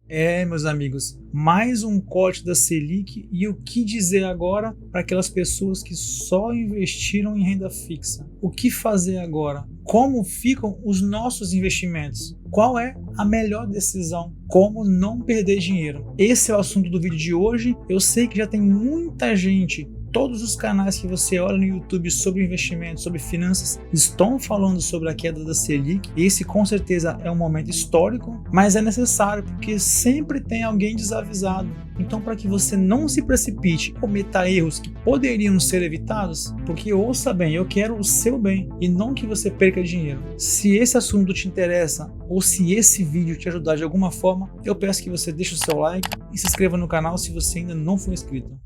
Meus amigos, mais um corte da Selic e o que dizer agora para aquelas pessoas que só investiram em renda fixa? O que fazer agora? Como ficam os nossos investimentos? Qual é a melhor decisão? Como não perder dinheiro? Esse é o assunto do vídeo de hoje. Eu sei que já tem muita gente. Todos os canais que você olha no YouTube sobre investimentos, sobre finanças, estão falando sobre a queda da Selic. Esse com certeza é um momento histórico, mas é necessário porque sempre tem alguém desavisado. Então, para que você não se precipite e cometa erros que poderiam ser evitados, porque ouça bem, eu quero o seu bem e não que você perca dinheiro. Se esse assunto te interessa ou se esse vídeo te ajudar de alguma forma, eu peço que você deixe o seu like e se inscreva no canal se você ainda não for inscrito.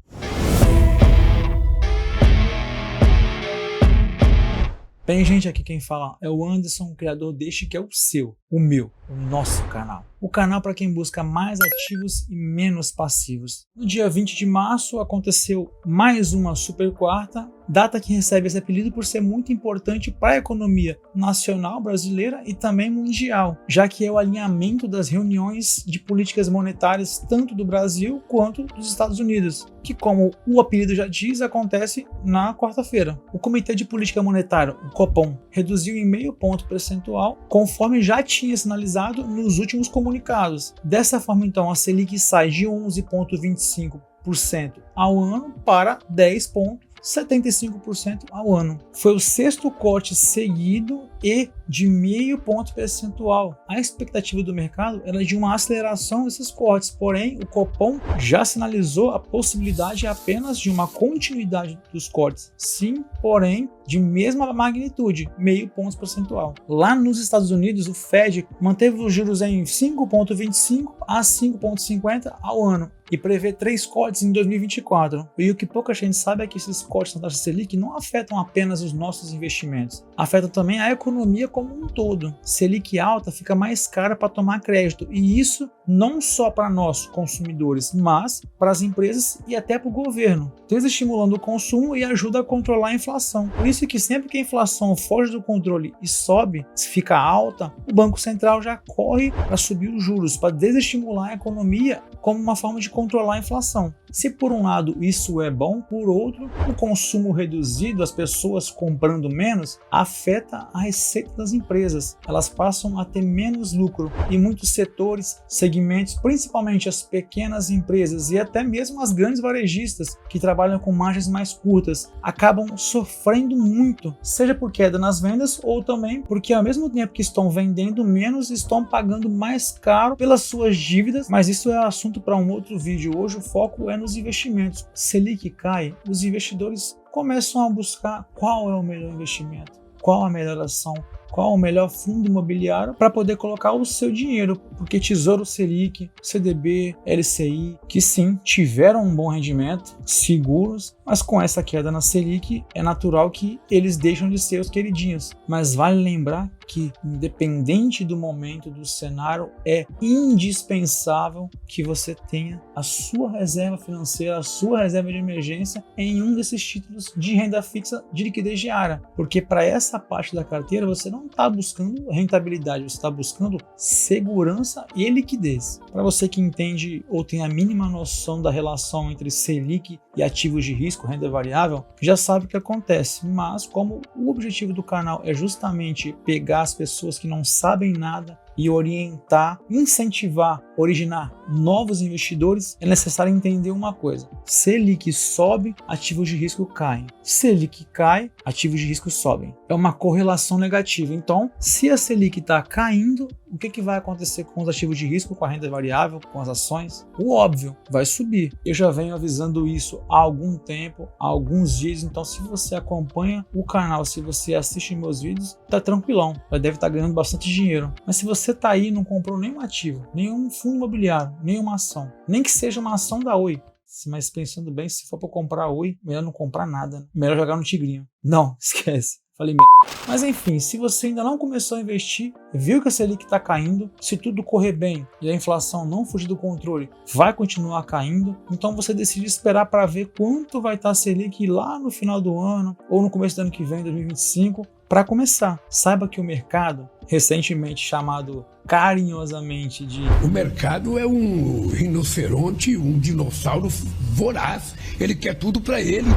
Bem, gente, aqui quem fala é o Anderson, criador deste que é o seu, o meu, o nosso canal. O canal para quem busca mais ativos e menos passivos. No dia 20 de março aconteceu mais uma super quarta, data que recebe esse apelido por ser muito importante para a economia nacional brasileira e também mundial, já que é o alinhamento das reuniões de políticas monetárias tanto do Brasil quanto dos Estados Unidos, que, como o apelido já diz, acontece na quarta-feira. O Comitê de Política Monetária, o Copom, reduziu em meio ponto percentual, conforme já tinha sinalizado nos últimos comunicados. Dessa forma, então, a Selic sai de 11,25% ao ano para 10,75% ao ano. Foi o sexto corte seguido e de meio ponto percentual. A expectativa do mercado era de uma aceleração desses cortes, porém o Copom já sinalizou a possibilidade apenas de uma continuidade dos cortes. Sim, porém de mesma magnitude, meio ponto percentual. Lá nos Estados Unidos, o Fed manteve os juros em 5,25 a 5,50 ao ano e prevê 3 cortes em 2024. E o que pouca gente sabe é que esses cortes na taxa Selic não afetam apenas os nossos investimentos, afetam também a economia como um todo. Selic alta fica mais cara para tomar crédito, e isso não só para nós, consumidores, mas para as empresas e até para o governo, desestimulando o consumo e ajuda a controlar a inflação. Por isso que sempre que a inflação foge do controle e sobe, se fica alta, o Banco Central já corre para subir os juros, para desestimular a economia como uma forma de controlar a inflação. Se por um lado isso é bom, por outro, o consumo reduzido, as pessoas comprando menos, afeta a receita das empresas. Elas passam a ter menos lucro e muitos setores, segmentos, principalmente as pequenas empresas e até mesmo as grandes varejistas que trabalham com margens mais curtas, acabam sofrendo muito, seja por queda nas vendas ou também porque ao mesmo tempo que estão vendendo menos, estão pagando mais caro pelas suas dívidas, mas isso é assunto para um outro vídeo. Hoje o foco é nos investimentos. Selic cai, os investidores começam a buscar qual é o melhor investimento, qual a melhor ação, qual o melhor fundo imobiliário para poder colocar o seu dinheiro, porque Tesouro Selic, CDB, LCI, que sim, tiveram um bom rendimento, seguros, mas com essa queda na Selic é natural que eles deixam de ser os queridinhos. Mas vale lembrar que, independente do momento, do cenário, é indispensável que você tenha a sua reserva financeira, a sua reserva de emergência em um desses títulos de renda fixa de liquidez diária, porque para essa parte da carteira você não está buscando rentabilidade, você está buscando segurança e liquidez. Para você que entende ou tem a mínima noção da relação entre Selic e ativos de risco, renda variável, já sabe o que acontece, mas como o objetivo do canal é justamente pegar as pessoas que não sabem nada e orientar, incentivar, originar novos investidores, é necessário entender uma coisa: Selic sobe, ativos de risco caem. Selic cai, ativos de risco sobem. É uma correlação negativa. Então, se a Selic está caindo, o que vai acontecer com os ativos de risco, com a renda variável, com as ações? O óbvio, vai subir. Eu já venho avisando isso há algum tempo, há alguns dias. Então, se você acompanha o canal, se você assiste meus vídeos, tá tranquilão, já deve estar ganhando bastante dinheiro. Mas se você tá aí e não comprou nenhum ativo, nenhum fundo imobiliário, nenhuma ação, nem que seja uma ação da Oi, mas pensando bem, se for para comprar Oi, melhor não comprar nada, né? Melhor jogar no Tigrinho. Não, esquece. Falei merda. Mas enfim, se você ainda não começou a investir, viu que a Selic está caindo, se tudo correr bem e a inflação não fugir do controle, vai continuar caindo, então você decide esperar para ver quanto vai estar a Selic lá no final do ano ou no começo do ano que vem, 2025, Para começar, saiba que o mercado, recentemente chamado carinhosamente de o mercado é um rinoceronte, um dinossauro voraz. Ele quer tudo para ele.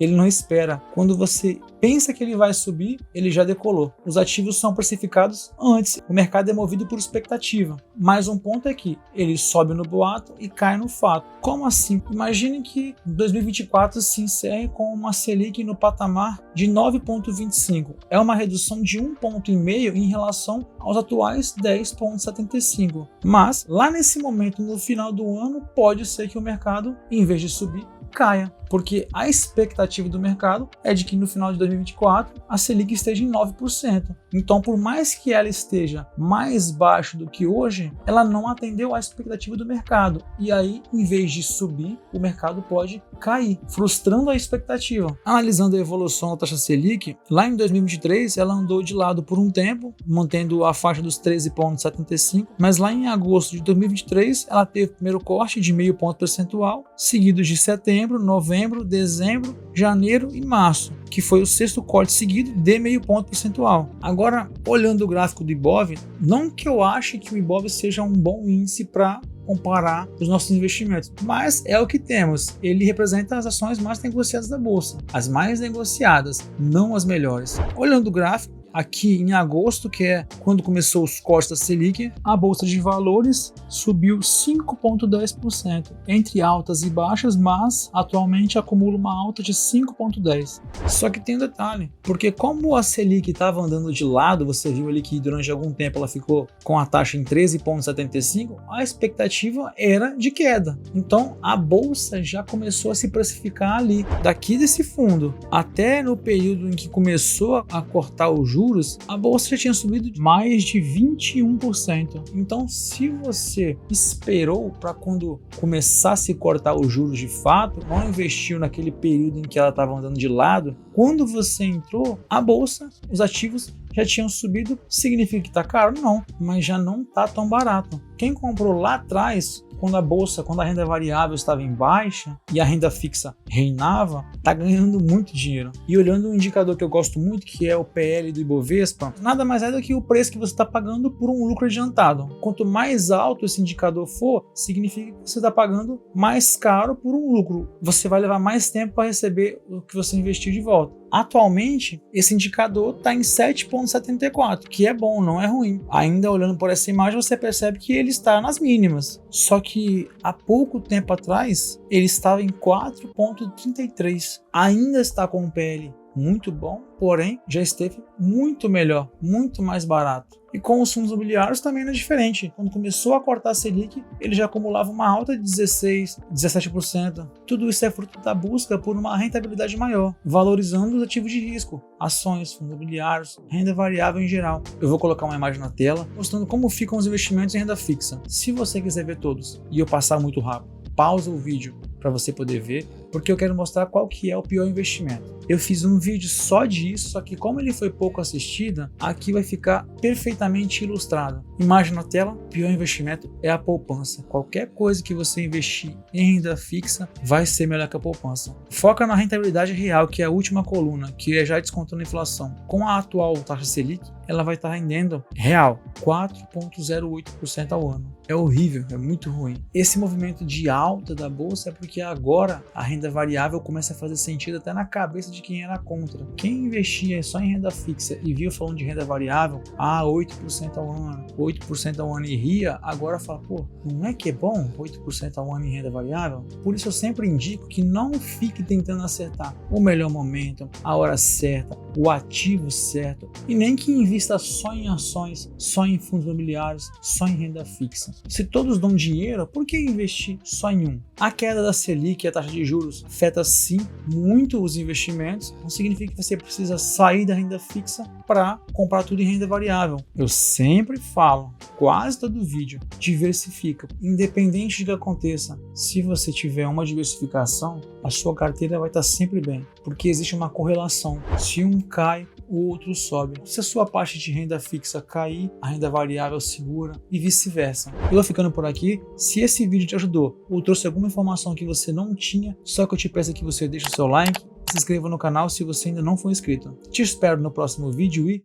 Ele não espera. Quando você pensa que ele vai subir, ele já decolou. Os ativos são precificados antes. O mercado é movido por expectativa. Mais um ponto é que ele sobe no boato e cai no fato. Como assim? Imagine que 2024 se encerre com uma Selic no patamar de 9,25. É uma redução de 1,5 ponto em relação aos atuais 10,75. Mas, lá nesse momento, no final do ano, pode ser que o mercado, em vez de subir, caia, porque a expectativa do mercado é de que no final de 2024 a Selic esteja em 9%. Então, por mais que ela esteja mais baixo do que hoje, ela não atendeu à expectativa do mercado. E aí, em vez de subir, o mercado pode cair, frustrando a expectativa. Analisando a evolução da taxa Selic, lá em 2023 ela andou de lado por um tempo, mantendo a faixa dos 13,75, mas lá em agosto de 2023 ela teve o primeiro corte de meio ponto percentual, seguido de setembro, novembro, dezembro, janeiro e março, que foi o sexto corte seguido de meio ponto percentual. Agora, olhando o gráfico do Ibov, não que eu ache que o Ibov seja um bom índice para comparar os nossos investimentos, mas é o que temos. Ele representa as ações mais negociadas da bolsa, as mais negociadas, não as melhores. Olhando o gráfico, aqui em agosto, que é quando começou os cortes da Selic, a bolsa de valores subiu 5,10%, entre altas e baixas, mas atualmente acumula uma alta de 5,10%. Só que tem um detalhe, porque como a Selic estava andando de lado, você viu ali que durante algum tempo ela ficou com a taxa em 13,75%, a expectativa era de queda. Então a bolsa já começou a se precificar ali, daqui desse fundo, até no período em que começou a cortar o juros, a bolsa já tinha subido mais de 21%. Então, se você esperou para quando começasse a cortar os juros de fato, não investiu naquele período em que ela estava andando de lado, quando você entrou, a bolsa, os ativos já tinham subido. Significa que está caro? Não, mas já não está tão barato. Quem comprou lá atrás, quando a renda variável estava em baixa e a renda fixa reinava, está ganhando muito dinheiro. E olhando um indicador que eu gosto muito, que é o PL do Ibovespa, nada mais é do que o preço que você está pagando por um lucro adiantado. Quanto mais alto esse indicador for, significa que você está pagando mais caro por um lucro. Você vai levar mais tempo para receber o que você investiu de volta. Atualmente, esse indicador está em 7,74, que é bom, não é ruim. Ainda olhando por essa imagem, você percebe que ele está nas mínimas. Só que há pouco tempo atrás, ele estava em 4,33. Ainda está com um PL muito bom, porém já esteve muito melhor, muito mais barato. E com os fundos imobiliários também não é diferente. Quando começou a cortar a Selic, ele já acumulava uma alta de 16%, 17%. Tudo isso é fruto da busca por uma rentabilidade maior, valorizando os ativos de risco, ações, fundos imobiliários, renda variável em geral. Eu vou colocar uma imagem na tela mostrando como ficam os investimentos em renda fixa. Se você quiser ver todos e eu passar muito rápido, pausa o vídeo para você poder ver, porque eu quero mostrar qual que é o pior investimento. Eu fiz um vídeo só disso, só que como ele foi pouco assistido, aqui vai ficar perfeitamente ilustrado. Imagem na tela, pior investimento é a poupança. Qualquer coisa que você investir em renda fixa vai ser melhor que a poupança. Foca na rentabilidade real, que é a última coluna, que é já descontando a inflação. Com a atual taxa Selic, ela vai estar rendendo real 4,08% ao ano. É horrível, é muito ruim. Esse movimento de alta da bolsa é porque agora a renda variável começa a fazer sentido até na cabeça de quem era contra. Quem investia só em renda fixa e viu falando de renda variável, 8% ao ano, 8% ao ano e ria, agora fala, pô, não é que é bom 8% ao ano em renda variável? Por isso eu sempre indico que não fique tentando acertar o melhor momento, a hora certa, o ativo certo, e nem que invista só em ações, só em fundos imobiliários, só em renda fixa. Se todos dão dinheiro, por que investir só em um? A queda da Selic e a taxa de juros afeta sim muito os investimentos, não significa que você precisa sair da renda fixa para comprar tudo em renda variável. Eu sempre falo, quase todo vídeo, diversifica. Independente do que aconteça, se você tiver uma diversificação, a sua carteira vai estar sempre bem, porque existe uma correlação. Se um cai, o outro sobe. Se a sua parte de renda fixa cair, a renda variável segura e vice-versa. Eu vou ficando por aqui. Se esse vídeo te ajudou ou trouxe alguma informação que você não tinha, só que eu te peço que você deixe o seu like, Se inscreva no canal se você ainda não for inscrito. Te espero no próximo vídeo e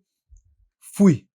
fui!